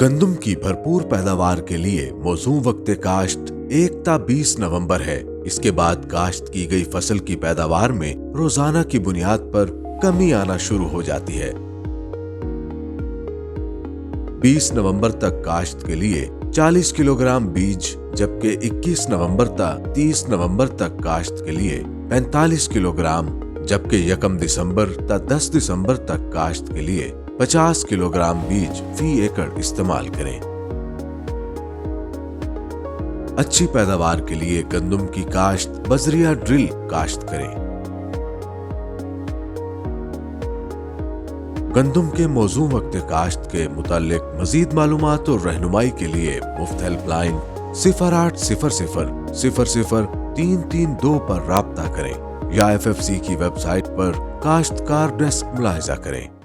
गंदम की भरपूर पैदावार के लिए मौजूद वक्त काश्त 1 ता 20 नवंबर है। इसके बाद काश्त की गई फसल की पैदावार में रोजाना की बुनियाद पर कमी आना शुरू हो जाती है। 20 नवंबर तक काश्त के लिए 40 किलोग्राम बीज, जबकि 21 नवंबर तक 30 नवंबर तक काश्त के लिए 45 किलोग्राम, जबकि 1 दिसंबर तक 10 दिसंबर तक काश्त के लिए 50 किलोग्राम बीज फी एकड़ इस्तेमाल करें। अच्छी पैदावार के लिए गंदम की काश्त बजरिया ड्रिल काश्त करें। गंदम के मौजू वक्त काश्त के मुतालिक मजीद मालूमात और रहनुमाई के लिए मुफ्त हेल्पलाइन 0800 00 332 पर राब्ता करें या FFC की वेबसाइट पर काश्तकार डेस्क मुलाहिजा करें।